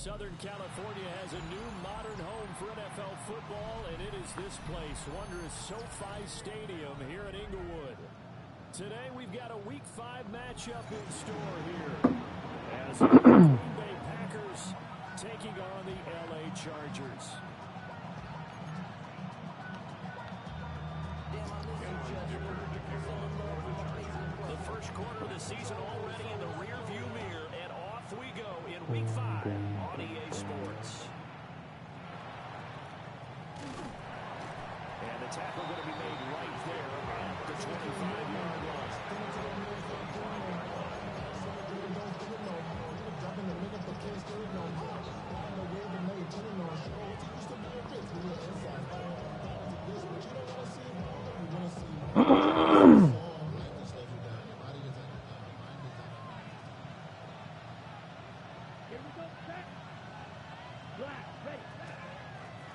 Southern California has a new modern home for NFL football, and it is this place, wondrous SoFi Stadium here in Inglewood. Today we've got a Week 5 matchup in store here as the Green Bay Packers taking on the LA Chargers. The first quarter of the season already in the rearview mirror, and off we go in Week 5 on EA Sports. And the tackle going to be made right there at the 25-yard line.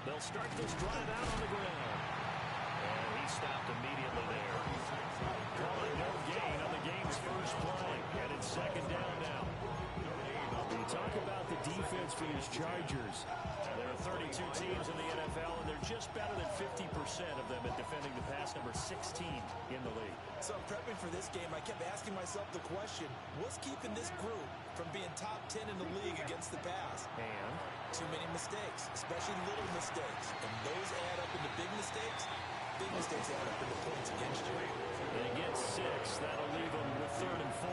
They'll start this drive out on the ground. And he stopped immediately there. Calling no gain on the game's first play. And it's second down now. You talk about the defense for these Chargers. There are 32 teams in the NFL, and they're just better than 50% of them at defending the pass, number 16 in the league. So prepping for this game, I kept asking myself the question, what's keeping this group from being top 10 in the league against the pass? And too many mistakes, especially little mistakes. And those add up into big mistakes. Big mistakes add up into points against you. They get 6. That'll leave them with 3rd and 4.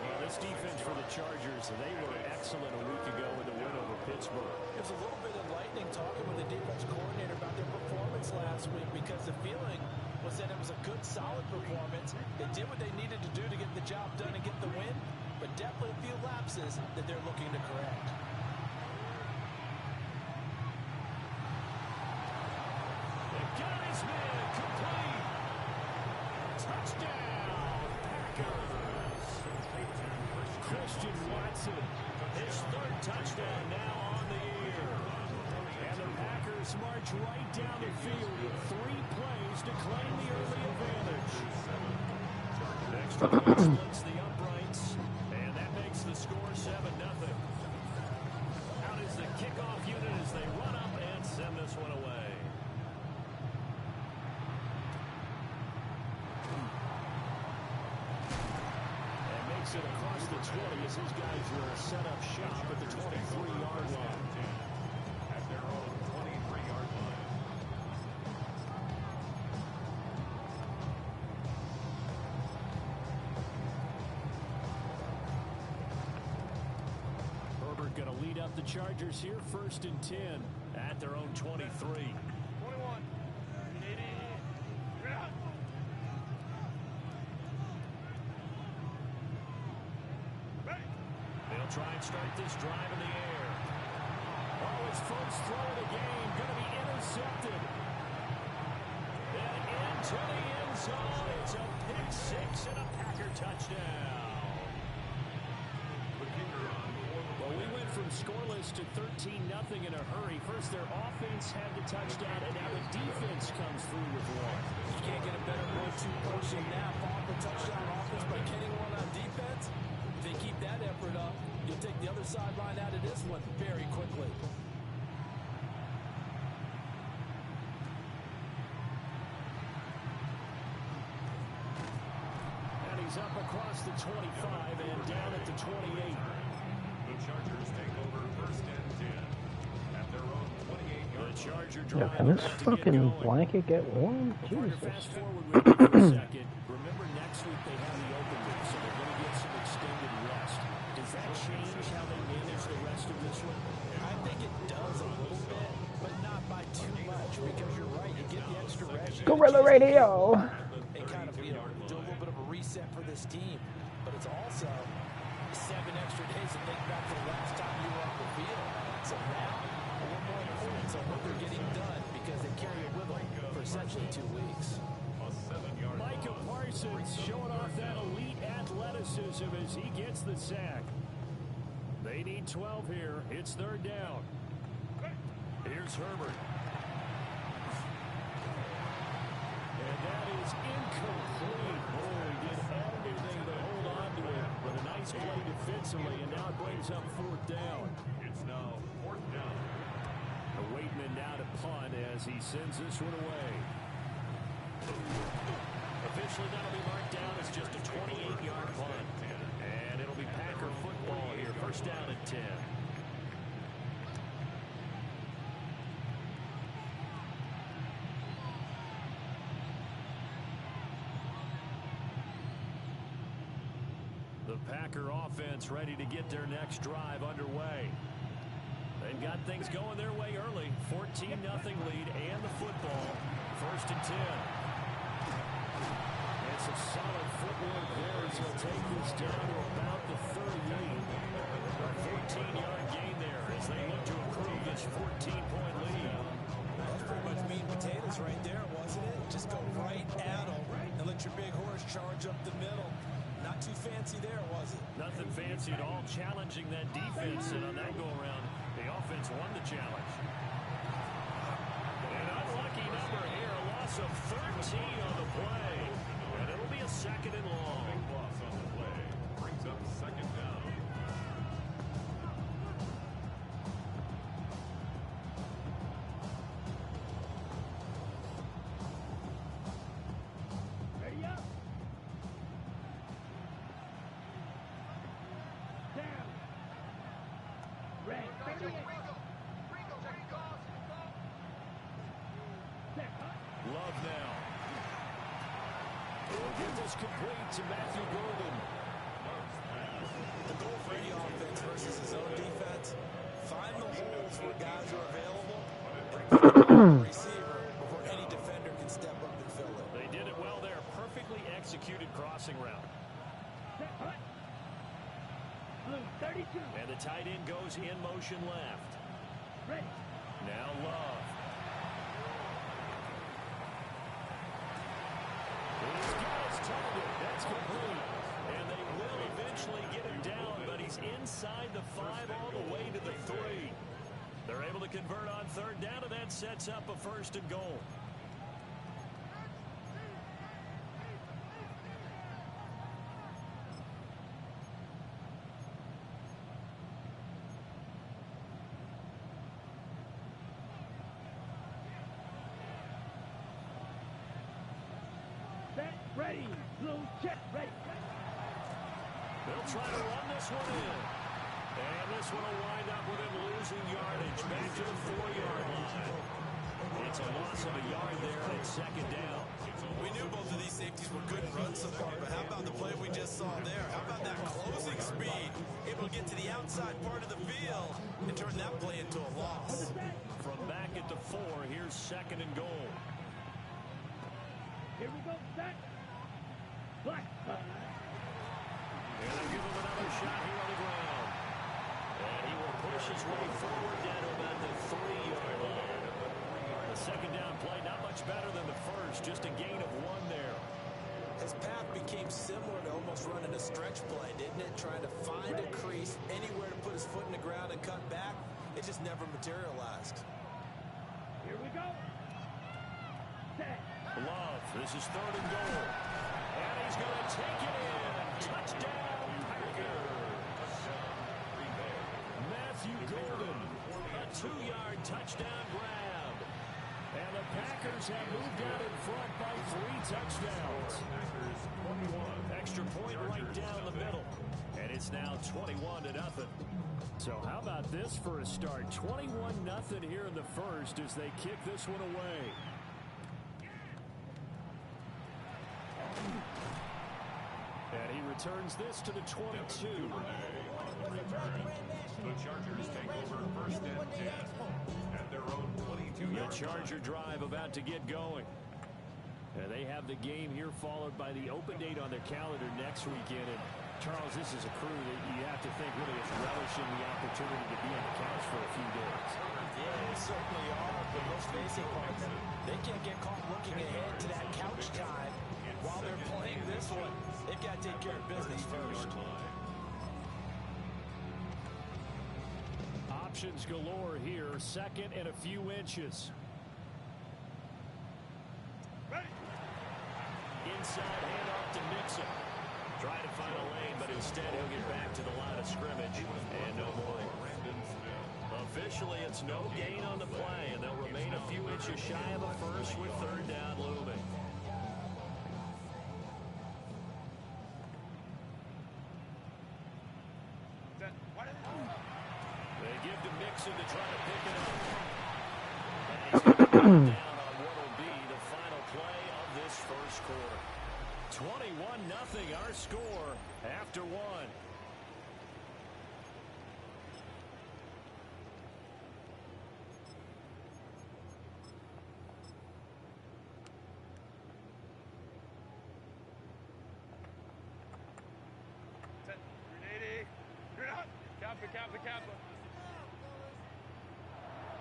Well, this defense for the Chargers, they were excellent a week ago with the win over Pittsburgh. It was a little bit enlightening talking with the defense coordinator about their performance last week, because the feeling was that it was a good, solid performance. They did what they needed to do to get the job done and get the win, but definitely a few lapses that they're looking to correct. The gun is made, complete. Touchdown, Packers. Christian Watson, his 3rd touchdown now on the year. And the Packers march right down the field with 3 plays to claim the early advantage. Extra point splits the uprights, and that makes the score 7-0. Out is the kickoff unit as they run up and send this one away. It across the 20 as his guys will set up shop at the 23-yard line. At their own 23-yard line. Herbert going to lead up the Chargers here, 1st and 10 at their own 23. Try and start this drive in the air. Oh, his first throw of the game going to be intercepted. And into the end zone. It's a pick 6 and a Packer touchdown. Well, we went from scoreless to 13-0 in a hurry. First, their offense had the touchdown, and now the defense comes through with one. You can't get a better 1-2 punch than that. Off the touchdown offense by getting one on defense. If they keep that effort up, you'll take the other sideline out of this one very quickly. And he's up across the 25 and down at the 28. The Chargers take over 1st and 10 at their own 28-yard. The Charger drive. Yo, can this fucking blanket get warm? Jesus. Fast forward with me for a second. Remember, next week they have the open week, so they're going to get some extended rest. Does that change how they manage the rest of this one? I think it does a little bit, but not by too much, because you're right. You get the extra rest. Gorilla Radio. And kind of, do a little bit of a reset for this team. But it's also 7 extra days to think back to the last time you were on the field. So now, a little more importance on what they're getting done because they carry it with them for essentially 2 weeks. Micah Parsons showing off that elite athleticism as he gets the sack. They need 12 here. It's third down. Here's Herbert. And that is incomplete. Oh, he did everything to hold on to it. But a nice play defensively, and now it brings up fourth down. It's now fourth down. Waitman now to punt as he sends this one away. Officially, that'll be marked down as just a 28-yard punt. And it'll be Packer football here. First down at 10. The Packer offense ready to get their next drive underway. They've got things going their way early. 14-0 lead and the football. First and 10. And some solid footwork there as he'll take this down to about the 38. A 14-yard gain there as they look to improve this 14-point lead. That's pretty much meat and potatoes right there, wasn't it? Just go right at them and let your big horse charge up the middle. Not too fancy there, was it? Nothing fancy at all, challenging that defense, and on that go-around, the offense won the challenge. An unlucky number here, a loss of 13 on the play, and it'll be a second and long. Big loss on the play, brings up second down. Ready up. Love now. We'll get this complete to Matthew Golden. The goal for any offense versus his own defense, find the holes where guys are available and put it on the receiver before any defender can step up and fill it. They did it well there. Perfectly executed crossing route. Blue 32. And the tight end goes in motion left. Ready. Now Love. He's got his target. That's complete. And they will eventually get him down, but he's inside the 5 all the way to the 3. They're able to convert on third down, and that sets up a first and goal. Ready. Blue check. Ready. They'll try to run this one in. And this one will wind up with him losing yardage back to the 4-yard line. It's a loss of a yard there, and it's second down. We knew both of these safeties were good and run so far, but how about the play we just saw there? How about that closing speed? Able to get to the outside part of the field and turn that play into a loss. From back at the 4, here's second and goal. Here we go. Set. Black. And they'll give him another shot here on the ground. And he will push his way forward down to about the 3-yard line. The second down play, not much better than the first, just a gain of 1 there. His path became similar to almost running a stretch play, didn't it? Trying to find a crease, anywhere to put his foot in the ground and cut back. It just never materialized. Here we go. Set. Love, this is third and goal. And he's going to take it in. Touchdown, Packers. Matthew Golden, a 2-yard touchdown grab. And the Packers have moved out in front by 3 touchdowns. Extra point right down the middle. And it's now 21-0. So how about this for a start? 21-0 here in the first as they kick this one away. And he returns this to the 22. The Chargers take over first and 10 at their own 22-yard The Charger drive about to get going. And they have the game here followed by the open date on their calendar next weekend. And Charles, this is a crew that you have to think really is relishing relishing the opportunity to be on the couch for a few days. Yeah, they certainly are. But let's face it, partner, they can't get caught looking ahead to that couch time while they're playing this one. They've got to take care of business first. Options galore here. Second and a few inches. Inside handoff to Mixon. Trying to find a lane, but instead he'll get back to the line of scrimmage. And no more. Officially, it's no gain on the play, and they'll remain a few inches shy of a first with third down looming. They give to Mixon to try to pick it up. And he's going to put down on what will be the final play of this first quarter. 21-0 our score after one.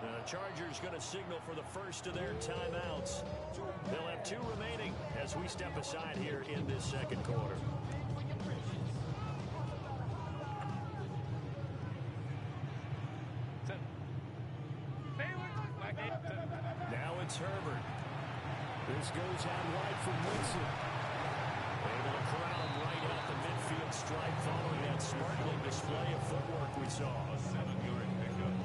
The Chargers going to signal for the first of their timeouts. They'll have 2 remaining as we step aside here in this second quarter. Now it's Herbert. This goes out wide for Wilson. Able to crowd right out the midfield stripe following that sparkling display of footwork we saw.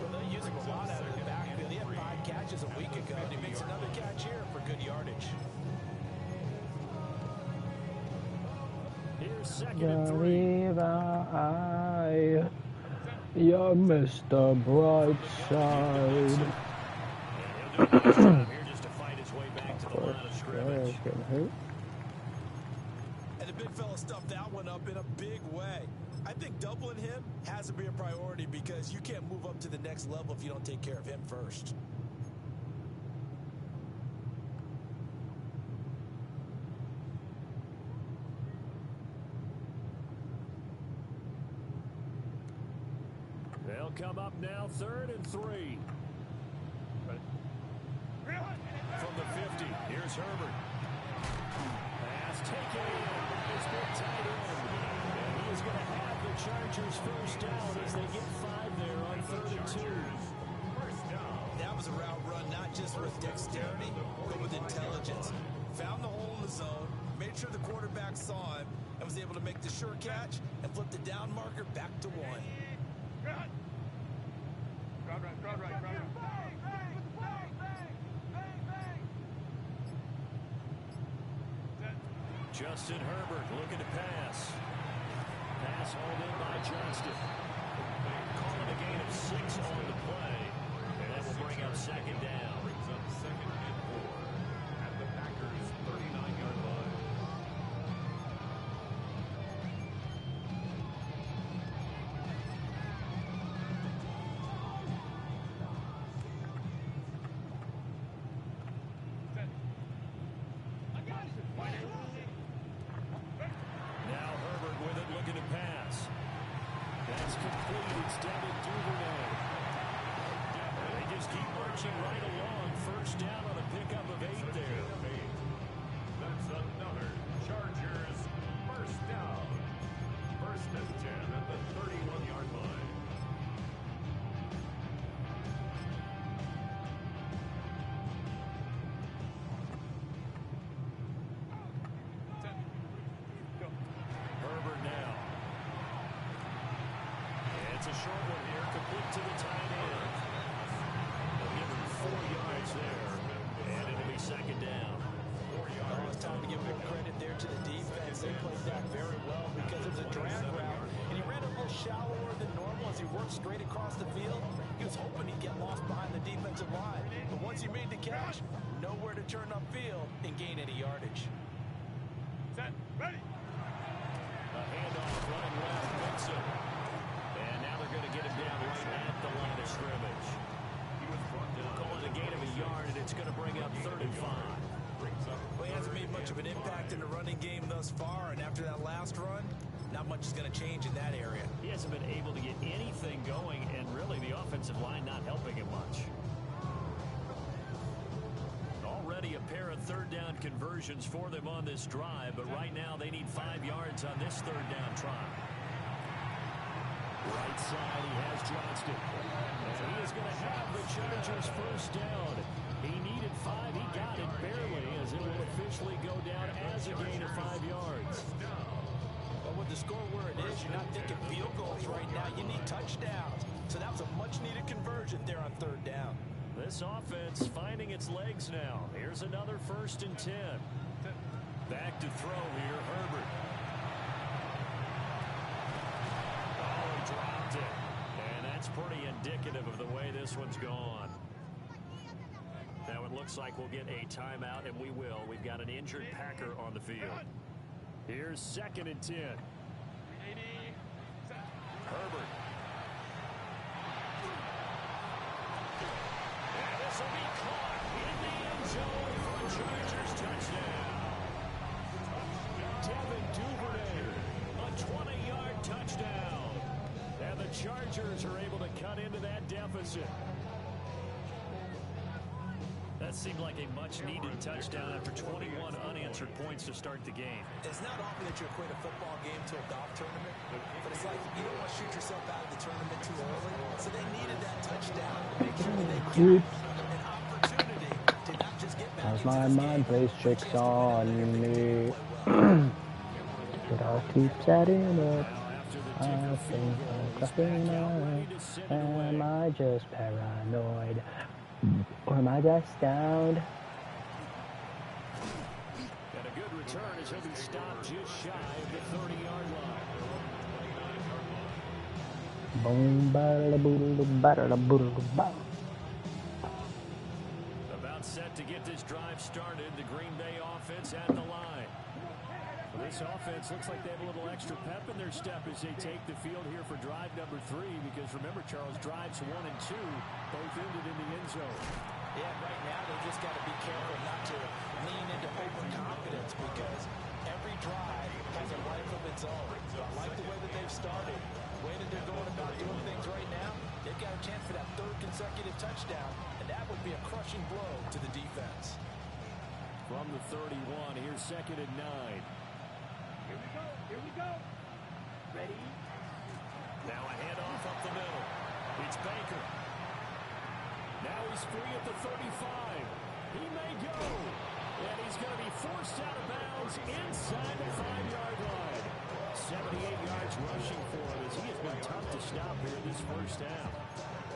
Well, they use him a lot out of the backfield. He had 5 catches a week ago, and he makes another catch here for good yardage. Here's second and 3. You're Mr. Brightside. And he'll do a nice job here just to fight his way back to the line of scrimmage. And the big fella stuffed that one up in a big way. I think doubling him has to be a priority because you can't move up to the next level if you don't take care of him first. They'll come up now, 3rd and 3. From the 50, here's Herbert. Pass taken in by his big tight end. And he is going to have the Chargers first down as they get 5 there on 3rd and 2. That was a route run not just with dexterity, but with intelligence. Found the hole in the zone, made sure the quarterback saw him, and was able to make the sure catch and flip the down marker back to 1. Justin Herbert looking to pass. Pass hauled in by Johnston. Calling a gain of 6 on the play. And that will bring up second down. Brings up 2nd and 4 at the Packers' 39-yard line. Now Herbert with it, looking to pass. That's complete. It's Devin Duvernay. They just keep marching right along. First down on a pickup of 8 there. That's another Chargers first down. 1st and 10 at the 31-yard line. Herbert now. It's a short one here, complete to the tight end. They'll give him 4 yards there, and it'll be second down. Oh, it's time to give big credit there to the defense. They played that very well because it was a drag route, and he ran a little shallower than normal as he worked straight across the field. He was hoping he'd get lost behind the defensive line, but once he made the catch, nowhere to turn upfield and gain any yardage. A handoff running left, Mixon. And now they're going to get him down right at the line of scrimmage. He was brought down. Call it a gain of a yard, and it's going to bring up 3rd and 5. Well, he hasn't made much of an impact in the running game thus far, and after that last run, not much is going to change in that area. He hasn't been able to get anything offensive line not helping him much. Already a pair of third down conversions for them on this drive, but right now they need 5 yards on this third down try. Right side, he has Johnston. And he is going to have the Chargers first down. He needed 5. He got it barely, as it will officially go down as a gain of 5 yards. But with the score where it is, you're not thinking field goals right now. You need touchdowns. So that was a much-needed conversion there on third down. This offense finding its legs now. Here's another 1st and 10. Back to throw here, Herbert. Oh, he dropped it. And that's pretty indicative of the way this one's gone. Now it looks like we'll get a timeout, and we will. We've got an injured Packer on the field. Here's 2nd and 10. Herbert. And this will be caught in the end zone for a Chargers touchdown. Devin Duvernay, a 20-yard touchdown. And the Chargers are able to cut into that deficit. That seemed like a much-needed touchdown after 21 unanswered points to start the game. It's not often that you equate a football game to a golf tournament, but it's like you don't want to shoot yourself out of the tournament too early. So they needed that touchdown to make sure that they get an opportunity to not just get back As into my this mind game, plays tricks on me, it all keeps adding up. I think I'm cracking up. Am I just paranoid? Or am I just stoned? And a good return as he'll be stopped just shy of the 30-yard line. Boom, ba-da-da-boo-da-boo-da-boo-da-boo. About set to get this drive started, the Green Bay offense at the line. Well, this offense looks like they have a little extra pep in their step as they take the field here for drive number 3, because remember, Charles, drives 1 and 2 both ended in the end zone. Yeah, right now they just got to be careful not to lean into overconfidence, because every drive has a life of its own. I like the way that they've started. The way that they're going about doing things right now, they've got a chance for that 3rd consecutive touchdown, and that would be a crushing blow to the defense. From the 31, here's 2nd and 9. Here we go. Here we go. Ready? Now a handoff up the middle. It's Baker. Now he's free at the 35. He may go. And he's going to be forced out of bounds inside the 5-yard line. 78 yards rushing for him, as he has been tough to stop here this first half.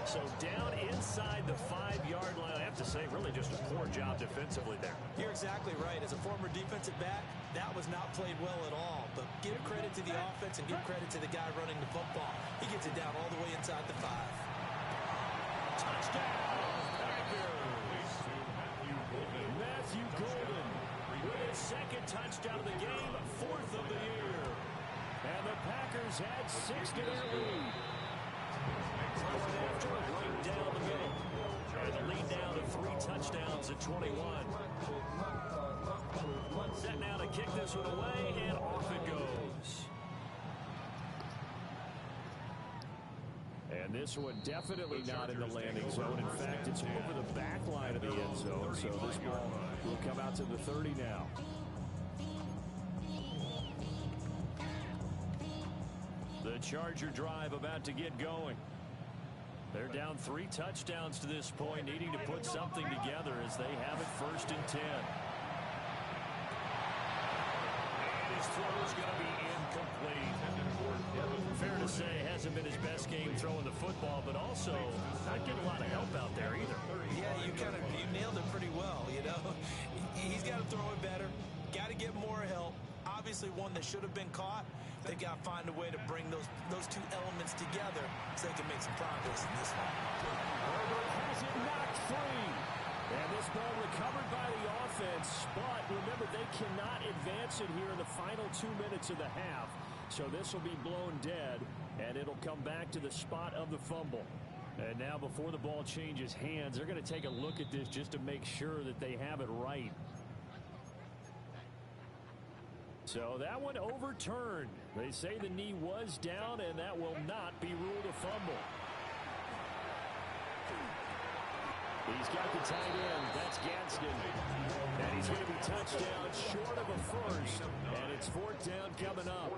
So down inside the 5-yard line. I have to say, really just a poor job defensively there. You're exactly right. As a former defensive back, that was not played well at all. But give credit to the offense and give credit to the guy running the football. He gets it down all the way inside the 5. Touchdown, Packers! Matthew Golden with his 2nd touchdown of the game, 4th of the year. And the Packers had 6 to their lead. After a right down the middle. And the lead down to 3 touchdowns at 21. Set now to kick this one away, and off it goes. And this one definitely not in the landing zone. In fact, it's over the back line of the end zone. So this ball will come out to the 30 now. The Charger drive about to get going. They're down 3 touchdowns to this point, needing to put something together as they have it 1st and 10. And his throw is going to be incomplete. Fair to say, hasn't been his best game throwing the football, but also not getting a lot of help out there either. Yeah, you nailed it pretty well, you know. He's got to throw it better. Got to get more help. Obviously one that should have been caught. They got to find a way to bring those 2 elements together so they can make some progress in this one. Herbert has it knocked free. And this ball recovered by the offense, but remember, they cannot advance it here in the final 2 minutes of the half. So this will be blown dead, and it'll come back to the spot of the fumble. And now before the ball changes hands, they're going to take a look at this just to make sure that they have it right. So that one overturned. They say the knee was down, and that will not be ruled a fumble. He's got the tight end. That's Gadsden. And he's going to be touchdown short of a first. And it's fourth down coming up.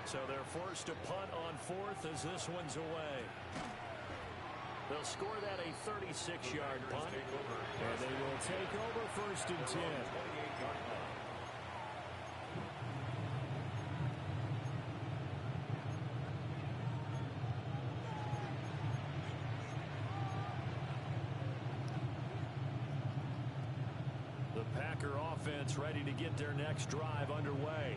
So they're forced to punt on fourth as this one's away. They'll score that a 36-yard punt. And they will take over first and 10. The Packer offense ready to get their next drive underway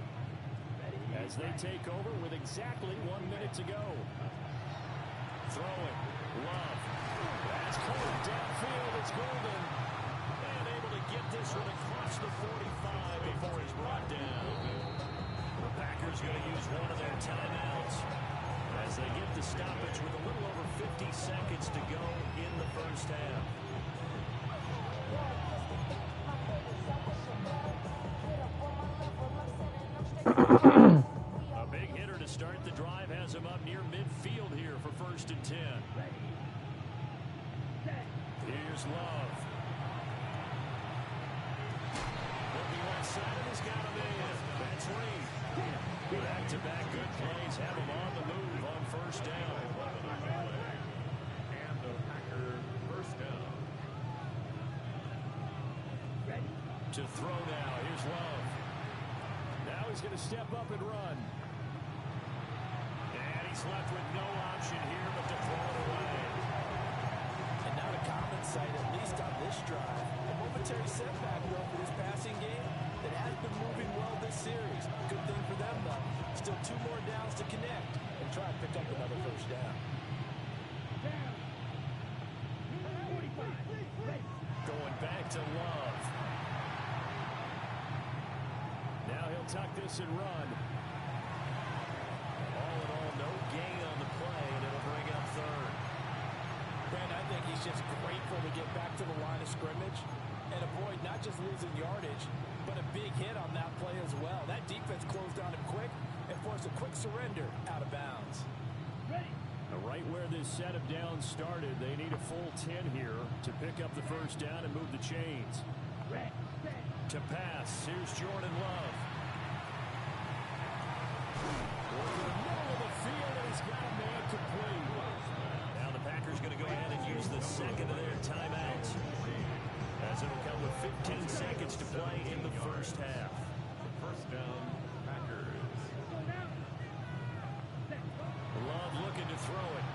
as they take over with exactly 1 minute to go. Throwing. Love. That's caught downfield. It's Golden. And able to get this one across the 45 before he's brought down. The Packers going to use one of their timeouts as they get the stoppage with a little over 50 seconds to go in the first half. A big hitter to start the drive has him up near midfield here for first and 10. Here's Love. Looking right side, and he's got him in. That's Reed. Back-to-back good plays have him on the move on first down. And the Packer first down. To throw now. Here's Love. Now he's going to step up and run. And he's left with no option here but to throw it away. And not a common sight, at least on this drive. A momentary setback, though, for this passing game that has been moving well this series. Good thing for them, though. Still 2 more downs to connect and try and pick up another first down. Going back to Love. Now he'll tuck this and run. All in all, no gain on the play, and it'll bring up third. Brent, I think he's just grateful to get back to the line of scrimmage and avoid not just losing yardage, but a big hit on that play as well. That defense closed on him quick and forced a quick surrender out of bounds. Right where this set of downs started, they need a full 10 here to pick up the first down and move the chains. To pass, here's Jordan Love. Over the middle of the field, and he's got a man complete. Now the Packers going to go ahead and use the second of their timeouts, as it'll come with 15 seconds to play in the first half. First down, Packers. Love looking to throw it.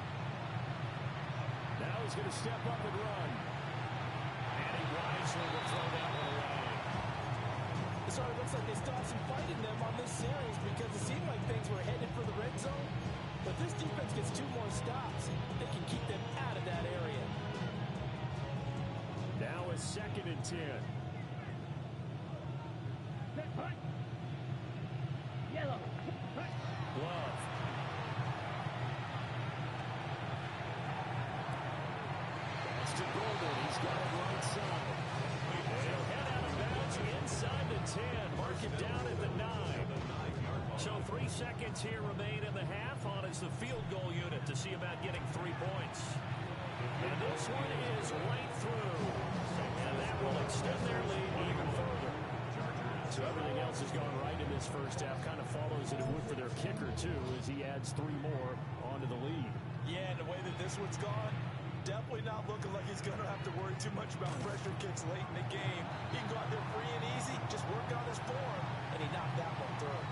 Now he's going to step up and run. And he wisely will throw that one away. It sort of looks like they still have some fight in them on this series because it seemed like things were headed for the red zone. But this defense gets 2 more stops. They can keep them out of that area. Now a second and 10. Love. That's to Golden. He's got it right side. They'll head out of bounds inside the 10. Mark it down at the 9. So 3 seconds here remain in the half on as the field goal unit to see about getting 3 points. And this one is right through. And that will extend their lead even further. So everything else has gone right in this first half. Kind of follows it would for their kicker, too, as he adds 3 more onto the lead. Yeah, and the way that this one's gone, definitely not looking like he's going to have to worry too much about pressure kicks late in the game. He can go out there free and easy, just work on his form, and he knocked that one through.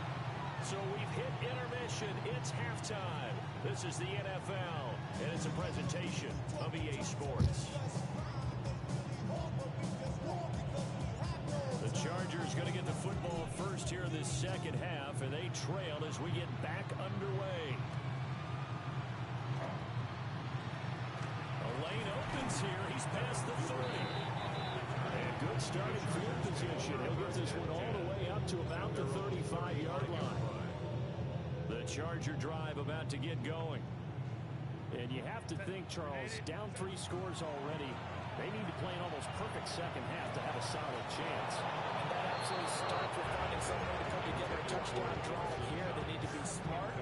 So we've hit intermission. It's halftime. This is the NFL, and it's a presentation of EA Sports. The Chargers going to get the football first here in this second half, and they trail as we get back underway. A lane opens here. He's past the 30. And good starting field position. He'll get this one all the way up to about the 35-yard line. The Charger drive about to get going. And you have to think, Charles, down 3 scores already. They need to play an almost perfect second half to have a solid chance. And that absolutely starts with finding some way to put together a touchdown drive here. They need to be smart,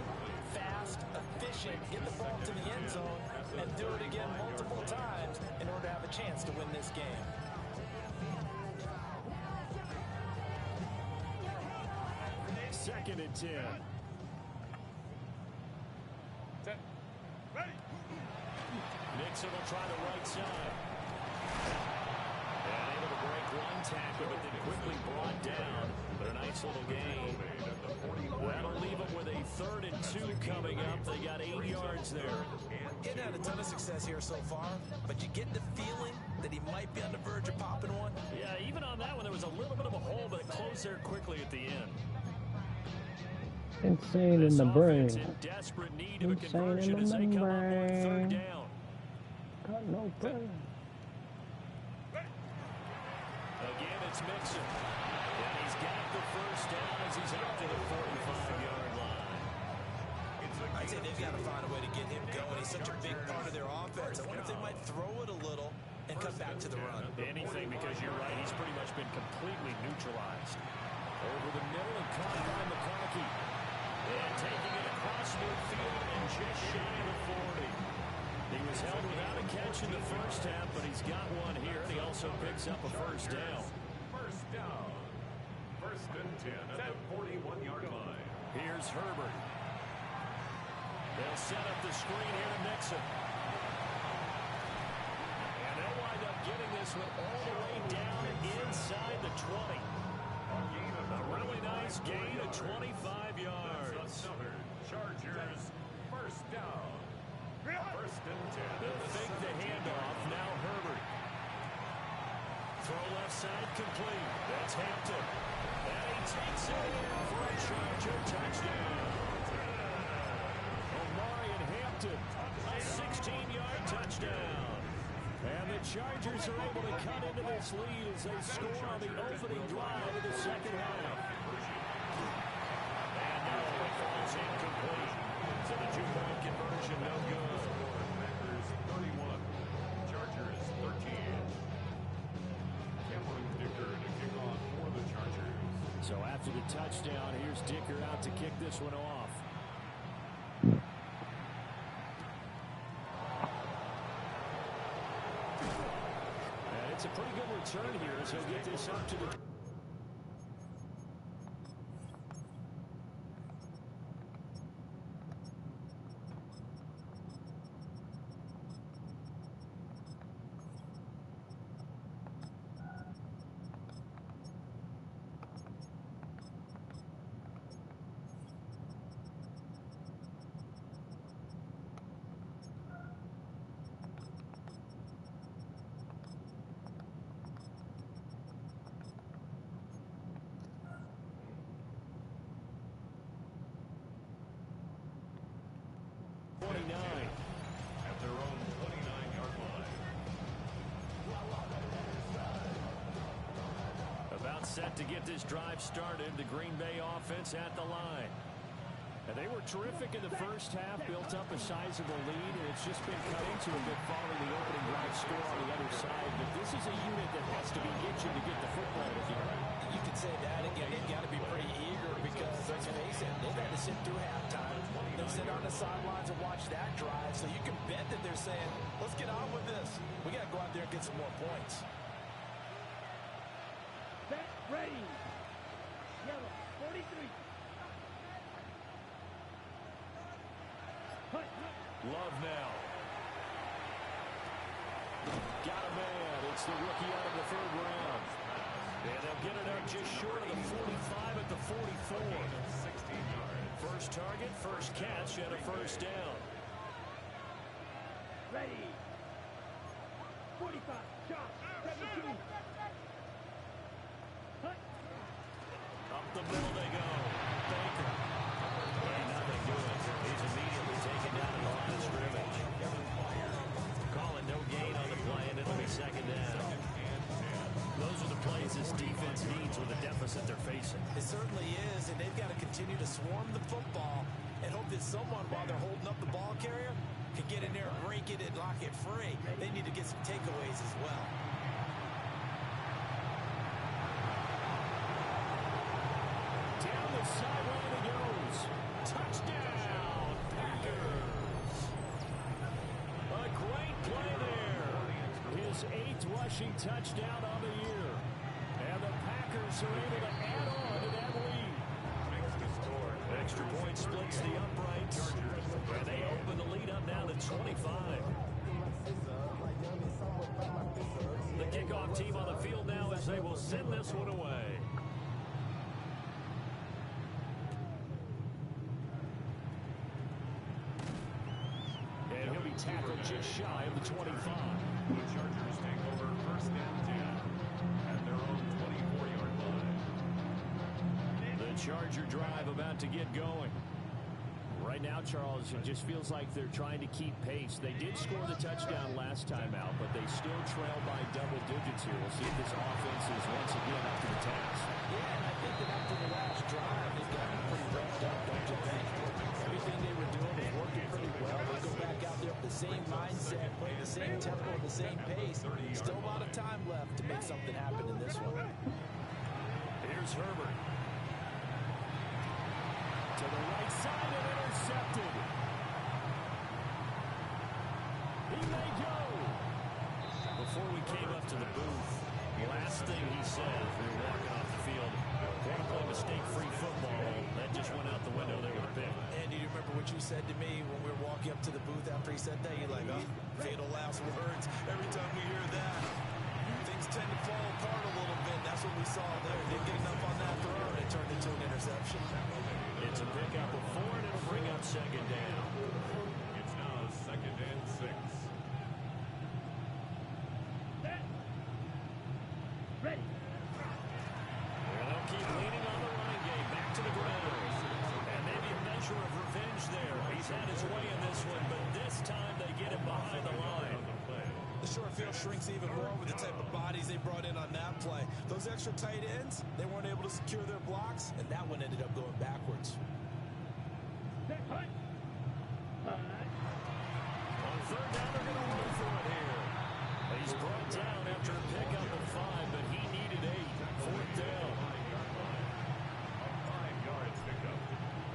fast, efficient. efficient, get the ball to the end zone, and do it again multiple times in order to have a chance to win this game. Second and 10. Set. Ready. Nixon will try the right side. And able to break one tackle, but then quickly brought down. But a nice little gain. That'll leave them with a 3rd and 2 coming up. They got 8 yards there. Getting had a ton of success here so far, but you get the feeling that he might be on the verge of popping one. Yeah, even on that one, there was a little bit of a hole, but it closed there quickly at the end. Insane in the brain. In desperate need of a Insane conversion in as the they come up on 3rd brain. down. Got no brain. Again, it's Mixon. And he's got the first down as he's out to the 45-yard line. I'd say they've got to find a way to get him going. He's such a big part of their offense. I wonder if they might throw it a little and come back to the run. Anything, because you're right, he's pretty much been completely neutralized. Over the middle and caught by McConkey. And taking it across midfield and just shy of the 40. He was held without a catch in the first half, but he's got one here, and he also picks up a first down. First down. 1st and 10 at the 41-yard line. Here's Herbert. They'll set up the screen here to Nixon. And they'll wind up getting this one all the way down inside the 20. A really nice gain of 25 yards. Another Chargers first down. 1st and 10. They'll fake the handoff. Now Herbert. Throw left side complete. That's Hampton. And he takes it in for a Charger touchdown. Omarion Hampton, a 16-yard touchdown. And the Chargers are able to cut into this lead as they score on the opening drive of the second half. And now it falls incomplete. So the 2-point conversion no good. Packers 31. Chargers 13. Cameron Dicker to kick off for the Chargers. So after the touchdown, here's Dicker out to kick this one off. And it's a pretty good return here as he'll get this up to the... At their own 29-yard line. About set to get this drive started, the Green Bay offense at the line. And they were terrific in the first half, built up a sizable lead, and it's just been cut into a bit following the opening drive score on the other side. But this is a unit that has to be itching to get the football here. You could say that again. They've got to be pretty eager because, let's face it, they've had to sit through halftime. They sit on the sidelines and watch that drive. So you can bet that they're saying, let's get on with this. We got to go out there and get some more points. Set. Ready. Yellow. 43. Love now. Got a man. It's the rookie out of the 3rd round. And they'll get it out just short of the 45 at the 44. 16 yards. First target, first catch, and a first down. Ready. 45. Shot. 17. Hut. Up the middle they go. Baker. And nothing doing. He's immediately taken down at the line of scrimmage. Calling no gain on the play, and it'll be second down. Those are the plays this defense needs with the deficit they're facing. It certainly is, and they've got to continue to swarm the football and hope that someone, while they're holding up the ball carrier, can get in there and rake it and lock it free. They need to get some takeaways as well. Down the sideline he goes. Touchdown, Packers. his 8th rushing touchdown on the year. And the Packers are able to add on to that lead. Extra point splits the uprights. And they open the lead up now to 25. The kickoff team on the field now as they will send this one away. And he'll be tackled just shy of the 25. The Chargers take over first and 10 at their own 24-yard line. The Charger drive about to get going. Right now, Charles, it just feels like they're trying to keep pace. They did score the touchdown last time out, but they still trail by double digits here. We'll see if this offense is once again up to the task. Yeah, and I think that after the last drive, they've gotten pretty ramped up, don't you think? Everything they were doing was working pretty well. They go back out there with the same mindset, playing the same tempo, the same pace. Still a lot of time left to make something happen in this one. Here's Herbert. To the right side and intercepted. He may go. Before we came up to the booth, the last thing he said as we were walking off the field, want to play mistake-free football. That just went out the window there with a pick. And do you remember what you said to me when we were walking up to the booth after he said that? You're like, oh, fatal last words. Every time we hear that, things tend to fall apart a little bit. That's what we saw there. Didn't get enough on that throw, and it turned into an interception. It's a pickup of 4, and it'll bring up second down. It's now second and 6. Ready. And they'll keep leaning on the running game. Back to the ground. And maybe a measure of revenge there. He's had his way in this one, but this time they get him behind the line. The short field shrinks even more with the type of bodies they brought in on that play. Those extra tight ends, they weren't able to secure their blocks, and that one ended up going backwards. On third down, they're going to run for it here. He's brought down after a pickup of 5, but he needed 8. Fourth down. A 5-yard pickup.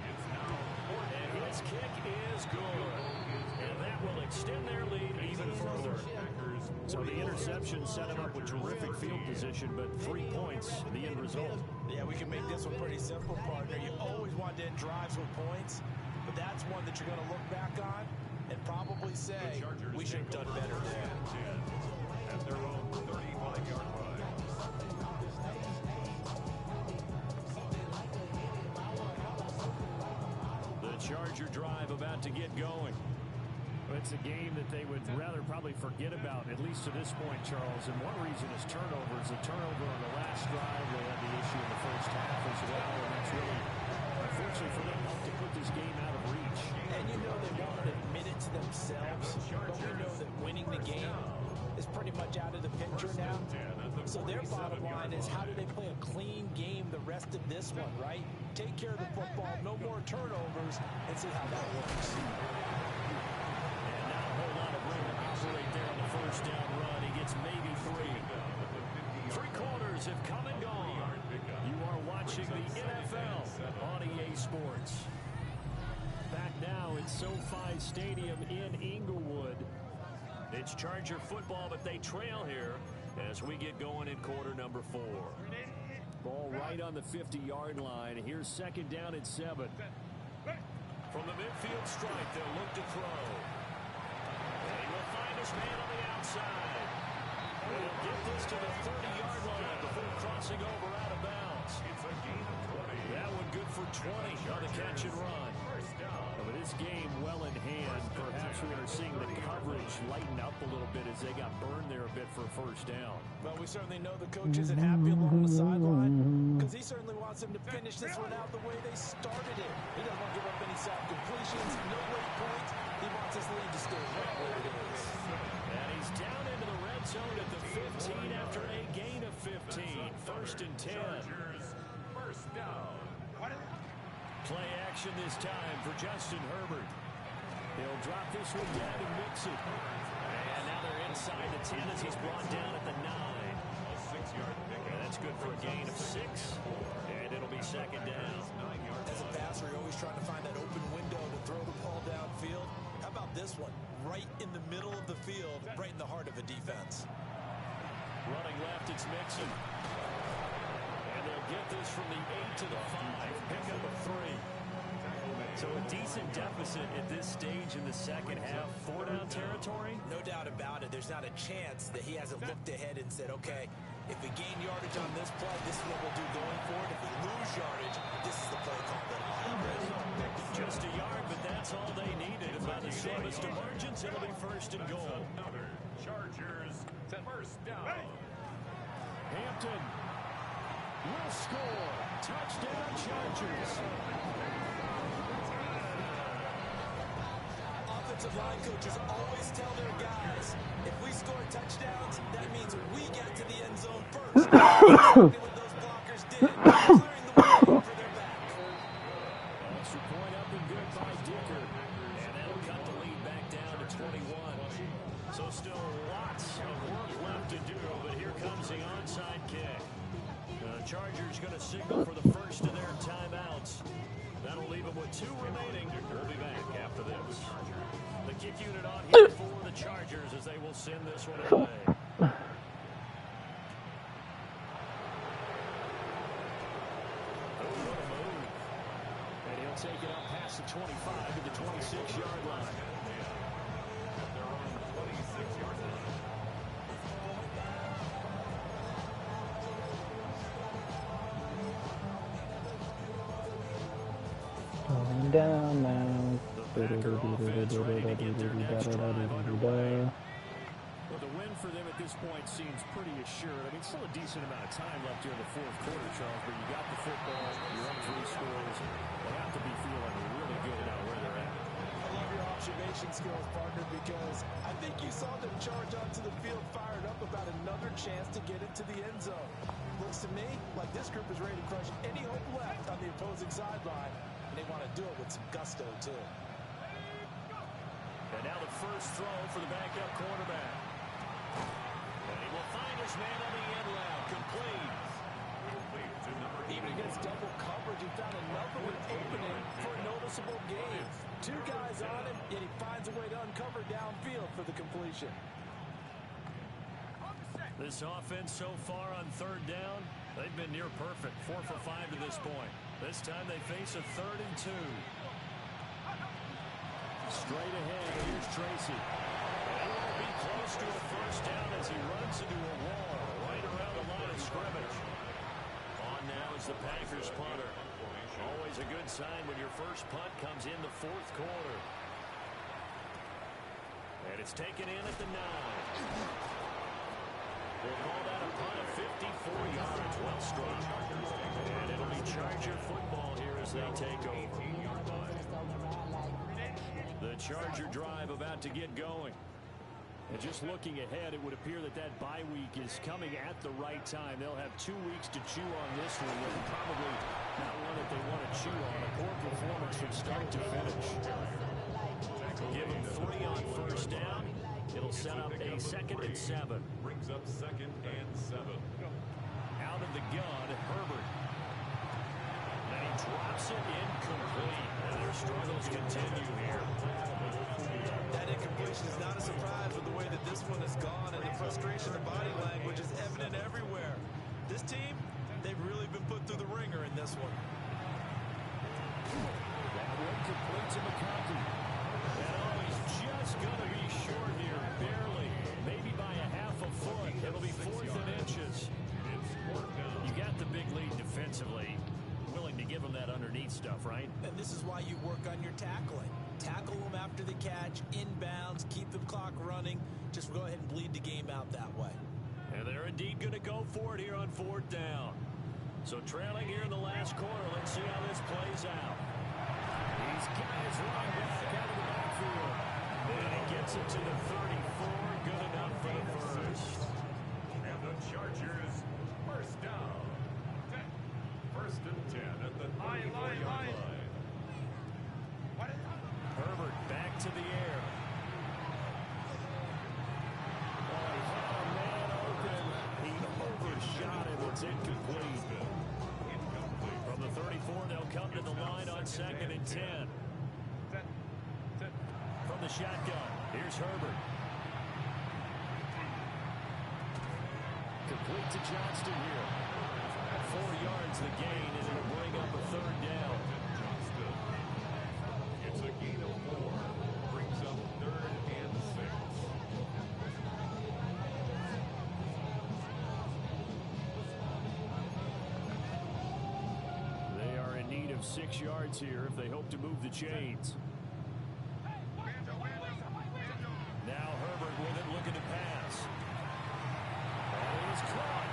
It's now fourth And down. his kick is good. And that will extend their lead even further. So the interception set him up with terrific field position, but 3 points, the end result. Yeah, we can make this one pretty simple, partner. You always want to end drives with points, but that's one that you're going to look back on and probably say, we should have done better there. At their own 35-yard line. The Charger drive about to get going. It's a game that they would rather probably forget about, at least to this point, Charles. And one reason is turnovers. The turnover on the last drive, they had the issue in the first half as well. And that's really, unfortunately for them, helped to put this game out of reach. And you know they won't admit it to themselves, but we know that winning the game is pretty much out of the picture now. So their bottom line is, how do they play a clean game the rest of this one, right? Take care of the football, no more turnovers, and see how that works. And not a whole lot of room to operate there on the first down run. He gets maybe 3. 3 quarters have come and gone. You are watching the NFL on EA Sports. Back now at SoFi Stadium in Inglewood. It's Charger football, but they trail here as we get going in quarter number 4. Ball right on the 50-yard line. Here's second down and 7. From the midfield stripe, they'll look to throw. And he will find his man on the outside. And he'll get this to the 30-yard line before crossing over out of bounds. It's a gain of 20. That one good for 20 on the catch and run. First down. But this game well in hand. Perhaps we are seeing the coverage lighten up a little bit as they got burned there a bit for first down. Well, we certainly know the coach isn't happy along the sideline because he certainly wants them to finish this one out the way they started it. He doesn't want to give up any soft completions, no late points. He wants his lead to stay right where it is. And he's down into the red zone at the 15 after a gain of 15. First and 10. Chargers, first down. Play action this time for Justin Herbert. He'll drop this one down and mix it. And now they're inside the 10 as he's brought down at the 9. A 6-yard pickup. And that's good for a gain of 6. And it'll be second down. As a passer, you're always trying to find that open window to throw the ball downfield. How about this one? Right in the middle of the field, right in the heart of a defense. Running left, it's Mixon. And they'll get this from the 8 to the 5. Pick up a 3. So a decent deficit at this stage in the second half. 4-down territory? No doubt about it. There's not a chance that he hasn't looked ahead and said, okay, if we gain yardage on this play, this is what we'll do going forward. If we lose yardage, this is the play call that I'll have. Just a yard, but that's all they needed. And by the shortest of margins, it'll be first and goal. Another Chargers first down. Hampton will score. Touchdown, Chargers. Offensive line coaches always tell their guys, if we score touchdowns, that means we get to the end zone first. Exactly what those blockers did, clearing the way for their back. Extra point up and good by Dicker. And that'll cut the lead back down to 21. So still lots of work left to do, but here comes the onside kick. The Chargers going to signal for the first of their timeouts. That'll leave them with 2 remaining. We'll be back after this. The kick unit on here for the Chargers as they will send this one away. And he'll take it up past the 25 to the 26-yard line. They're on the 26-yard line. Going down now. Well, the win for them at this point seems pretty assured. I mean, still a decent amount of time left here in the fourth quarter, Charles, but you got the football, you're up 3 scores. They have to be feeling really good about where they're at. I love your observation skills, partner, because I think you saw them charge onto the field fired up about another chance to get into the end zone. Looks to me like this group is ready to crush any hope left on the opposing sideline, and they want to do it with some gusto, too. And now the first throw for the backup quarterback. And he will find his man on the end route. Complete. Even against double coverage, he found enough of an opening for a noticeable gain. 2 guys on him, yet he finds a way to uncover downfield for the completion. This offense so far on 3rd down, they've been near perfect. 4 for 5 to this point. This time they face a 3rd and 2. Straight ahead, here's Tracy. And he will be close to a first down as he runs into a wall right around the line of scrimmage. On now is the Packers punter. Always a good sign when your first punt comes in the 4th quarter. And it's taken in at the 9. We'll call that a punt of 54 yards. Well struck. And it'll be Charger football here as they take over. The Charger drive about to get going. And just looking ahead, it would appear that that bye week is coming at the right time. They'll have 2 weeks to chew on this one, and probably not one that they want to chew on. A poor performance from start to finish. Give them 3 on first down. It'll set up a 2nd and 7. Brings up 2nd and 7. Out of the gun, Herbert. And he drops it incomplete. And their struggles continue here. That incompletion is not a surprise with the way that this one has gone, and the frustration of body language is evident everywhere. This team, they've really been put through the ringer in this one. That one complete to McConkey. And he's just going to be short here, barely. Maybe by a half a foot. It'll be 4th and inches. You got the big lead defensively. Willing to give them that underneath stuff, right? And this is why you work on your tackling. Tackle them after the catch, inbounds, keep the clock running. Just go ahead and bleed the game out that way. And they're indeed going to go for it here on 4th down. So trailing here in the last quarter. Let's see how this plays out. He's got his run back out of the backfield. And he gets it to the 34. Good enough for the first. And the Chargers first down. 1st and 10 at the 34-yard line. Herbert back to the air. Oh, he had a man open. He overshot it. It's incomplete. From the 34, they'll come to the line on 2nd and 10. From the shotgun, here's Herbert. complete to Johnston here. 4 yards the gain, and it'll bring up a third down. Johnston. It's a gain of 4. Brings up 3rd and 6. They are in need of 6 yards here if they hope to move the chains. Now Herbert with it, looking to pass. And it is caught.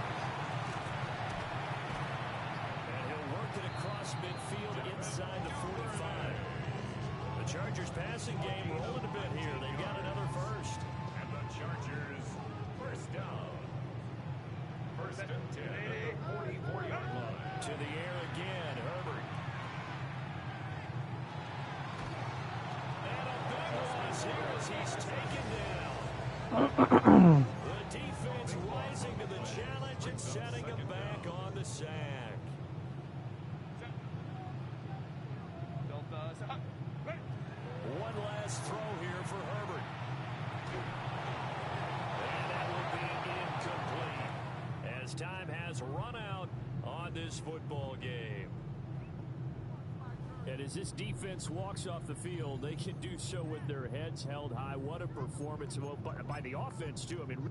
And he'll work it across midfield inside the 45. The Chargers passing game rolling a bit here. They've got another first. And the Chargers, first down. First and 10 at the 44-yard line. To the air again, Herbert. And a big loss here as he's taken down. The defense rising to the challenge and setting him back on the sack. One last throw here for Herbert. And that will be incomplete as time has run out on this football game. And as this defense walks off the field, they can do so with their heads held high. What a performance by the offense, too. I mean,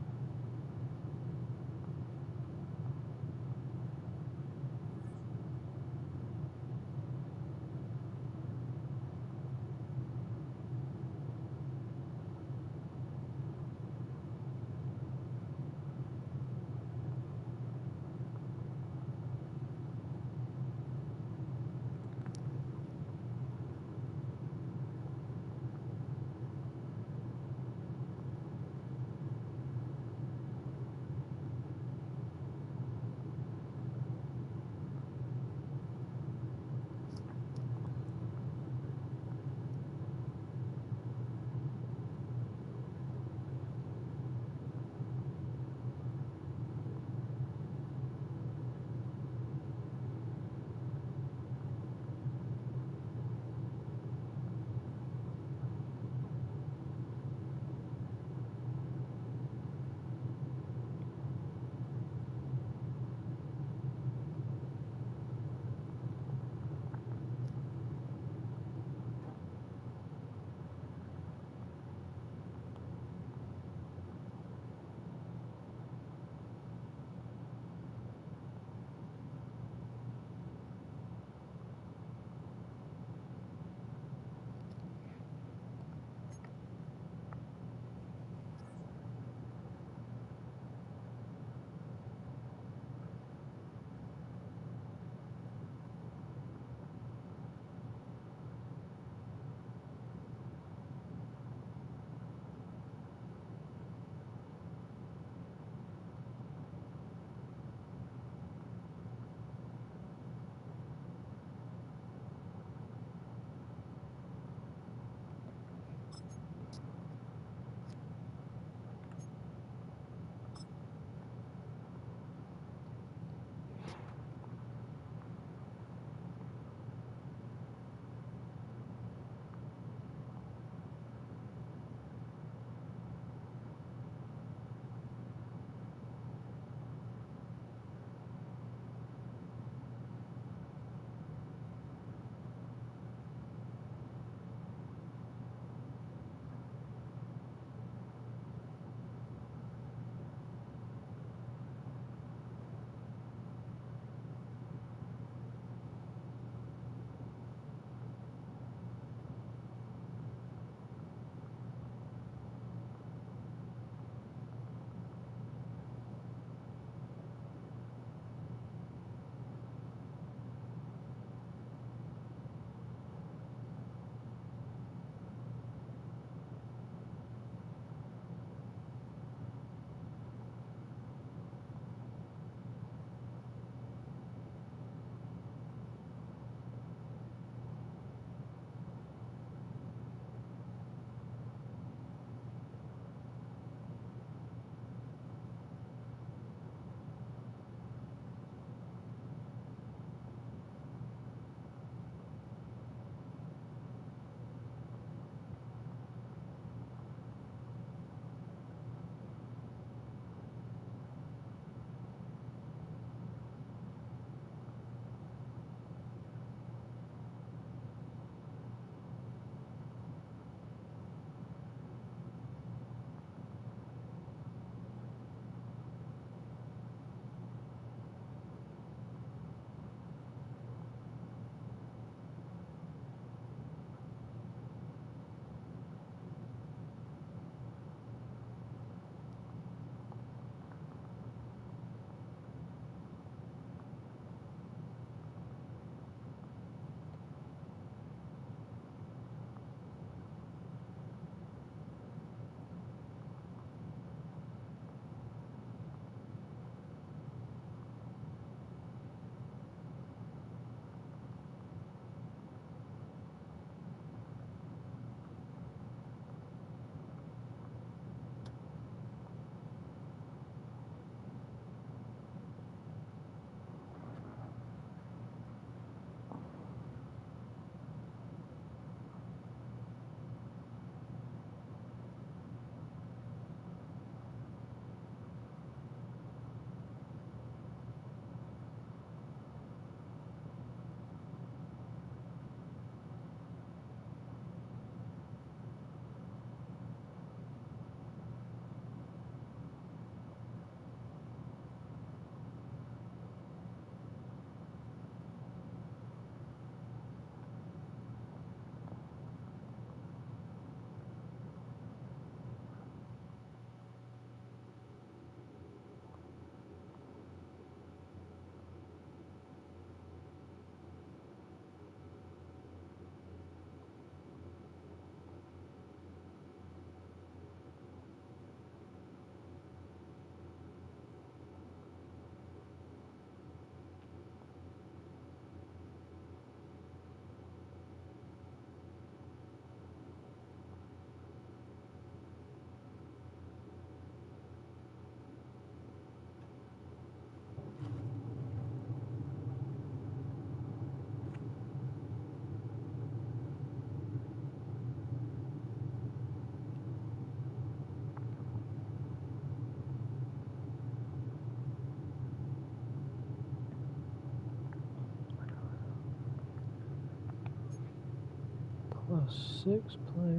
6 play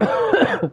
right.